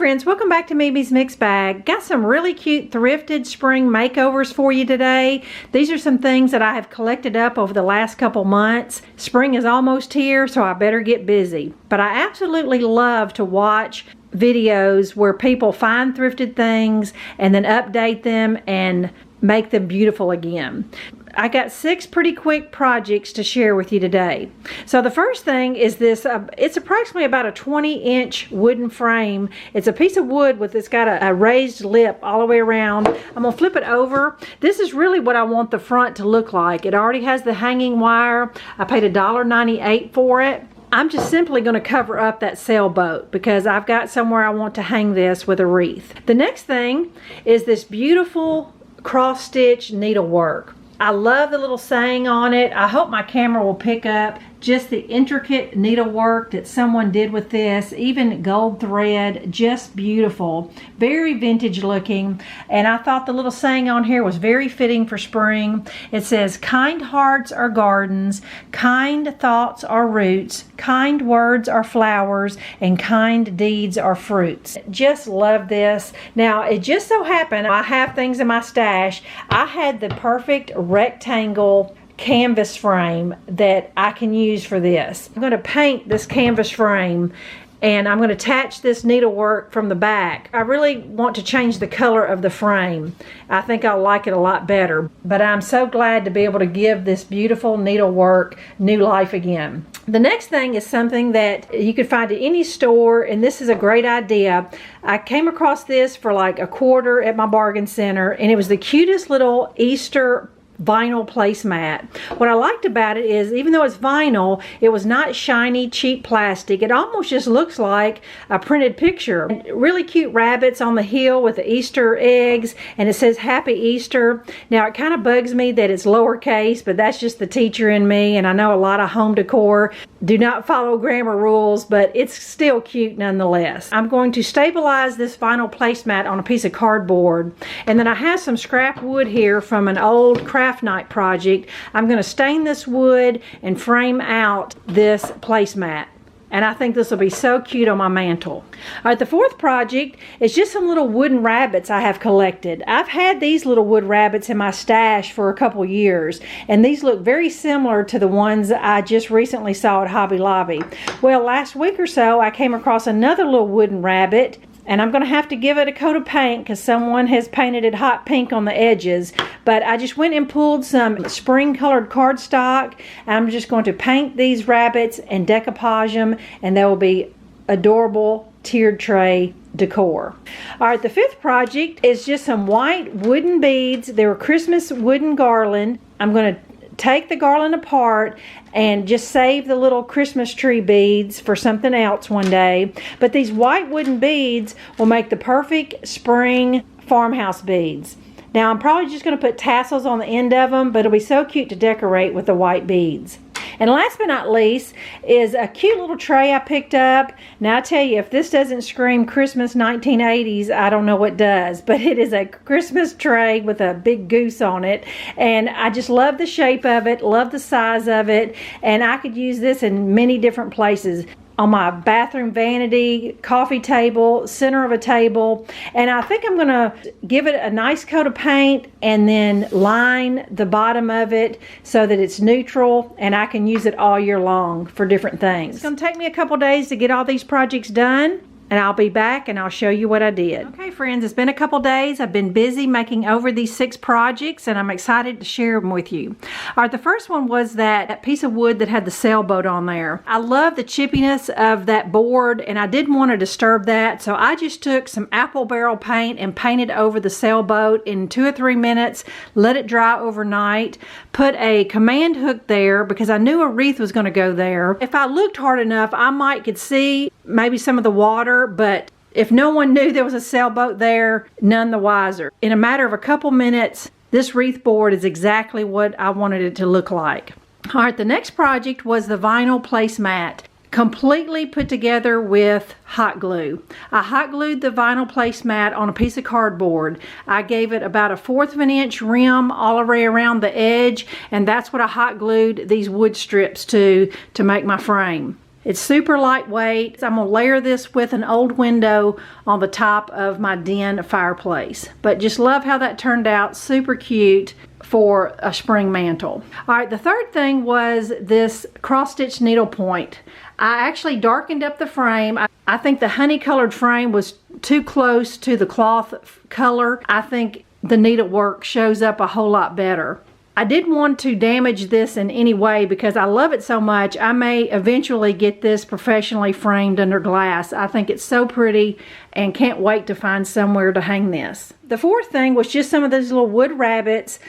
friends, welcome back to Mimi's Mixed Bag. Got some really cute thrifted spring makeovers for you today. These are some things that I have collected up over the last couple months. Spring is almost here, so I better get busy. But I absolutely love to watch videos where people find thrifted things and then update them and make them beautiful again. I got 6 pretty quick projects to share with you today. So the first thing is this, it's approximately about a 20-inch wooden frame. It's a piece of wood with, it's got a raised lip all the way around. I'm gonna flip it over. This is really what I want the front to look like. It already has the hanging wire. I paid $1.98 for it. I'm just simply going to cover up that sailboat because I've got somewhere I want to hang this with a wreath. The next thing is this beautiful cross-stitch needlework. I love the little saying on it. I hope my camera will pick up just the intricate needlework that someone did with this, even gold thread, just beautiful, very vintage looking. And I thought the little saying on here was very fitting for spring. It says, kind hearts are gardens, kind thoughts are roots, kind words are flowers, and kind deeds are fruits. Just love this. Now, it just so happened I have things in my stash. I had the perfect rectangle canvas frame that I can use for this. I'm going to paint this canvas frame and I'm going to attach this needlework from the back. I really want to change the color of the frame. I think I'll like it a lot better, but I'm so glad to be able to give this beautiful needlework new life again. The next thing is something that you could find at any store, and this is a great idea. I came across this for like $1 at my bargain center, and it was the cutest little Easter vinyl placemat. What I liked about it is, even though it's vinyl, it was not shiny, cheap plastic. It almost just looks like a printed picture. And really cute rabbits on the hill with the Easter eggs, and it says Happy Easter. Now, it kind of bugs me that it's lowercase, but that's just the teacher in me, and I know a lot of home decor do not follow grammar rules, but it's still cute nonetheless. I'm going to stabilize this vinyl placemat on a piece of cardboard, and then I have some scrap wood here from an old craft night project. I'm going to stain this wood and frame out this placemat. And I think this will be so cute on my mantle. All right, the fourth project is just some little wooden rabbits I have collected. I've had these little wood rabbits in my stash for a couple years, and these look very similar to the ones I just recently saw at Hobby Lobby. Well, last week or so, I came across another little wooden rabbit, and I'm going to have to give it a coat of paint because someone has painted it hot pink on the edges. But I just went and pulled some spring colored cardstock. I'm just going to paint these rabbits and decoupage them, and they will be adorable tiered tray decor. All right, the fifth project is just some white wooden beads. They're Christmas wooden garland. I'm going to take the garland apart and just save the little Christmas tree beads for something else one day. But these white wooden beads will make the perfect spring farmhouse beads. Now, I'm probably just going to put tassels on the end of them, but it'll be so cute to decorate with the white beads. And last but not least is a cute little tray I picked up. Now, I tell you, if this doesn't scream Christmas 1980s, I don't know what does. But it is a Christmas tray with a big goose on it. And I just love the shape of it, love the size of it. And I could use this in many different places. On my bathroom vanity, coffee table, center of a table. And I think I'm gonna give it a nice coat of paint and then line the bottom of it so that it's neutral and I can use it all year long for different things. It's gonna take me a couple days to get all these projects done, and I'll be back and I'll show you what I did. Okay, friends, it's been a couple days. I've been busy making over these 6 projects, and I'm excited to share them with you. All right, the first one was that piece of wood that had the sailboat on there. I love the chippiness of that board, and I didn't want to disturb that, so I just took some apple barrel paint and painted over the sailboat in 2 or 3 minutes, let it dry overnight, put a command hook there because I knew a wreath was going to go there. If I looked hard enough, I might could see maybe some of the water, but if no one knew there was a sailboat there, none the wiser. In a matter of a couple minutes, this wreath board is exactly what I wanted it to look like. All right, the next project was the vinyl placemat, completely put together with hot glue. I hot glued the vinyl placemat on a piece of cardboard. I gave it about a 1/4 of an inch rim all the way around the edge, and that's what I hot glued these wood strips to make my frame. It's super lightweight. I'm gonna layer this with an old window on the top of my den fireplace. But just love how that turned out. Super cute for a spring mantle. All right, the third thing was this cross-stitch needlepoint. I actually darkened up the frame. I think the honey colored frame was too close to the cloth color. I think the needlework shows up a whole lot better. I didn't want to damage this in any way because I love it so much. I may eventually get this professionally framed under glass. I think it's so pretty and can't wait to find somewhere to hang this. The fourth thing was just some of those little wood rabbits.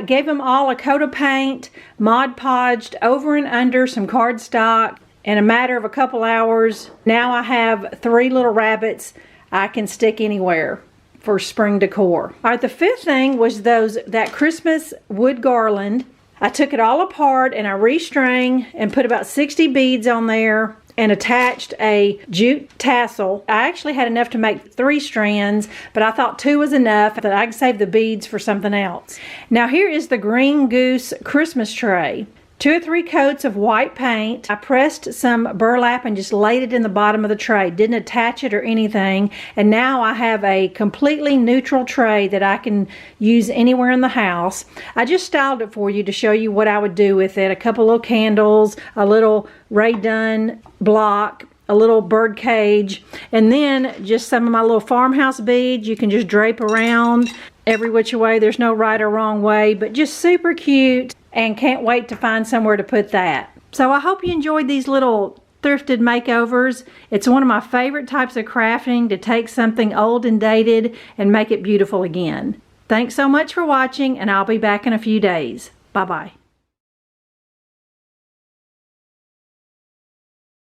Gave them all a coat of paint, Mod Podged over and under some cardstock. In a matter of a couple hours, now I have 3 little rabbits I can stick anywhere for spring decor. All right, the fifth thing was that Christmas wood garland. I took it all apart and I restring and put about 60 beads on there and attached a jute tassel. I actually had enough to make 3 strands, but I thought 2 was enough, that I could save the beads for something else. Now here is the green goose Christmas tray. 2 or 3 coats of white paint. I pressed some burlap and just laid it in the bottom of the tray. Didn't attach it or anything. And now I have a completely neutral tray that I can use anywhere in the house. I just styled it for you to show you what I would do with it. A couple little candles, a little Ray Dunn block, a little bird cage, and then just some of my little farmhouse beads you can just drape around every which way. There's no right or wrong way, but just super cute. And can't wait to find somewhere to put that. So I hope you enjoyed these little thrifted makeovers. It's one of my favorite types of crafting, to take something old and dated and make it beautiful again. Thanks so much for watching, and I'll be back in a few days. Bye-bye.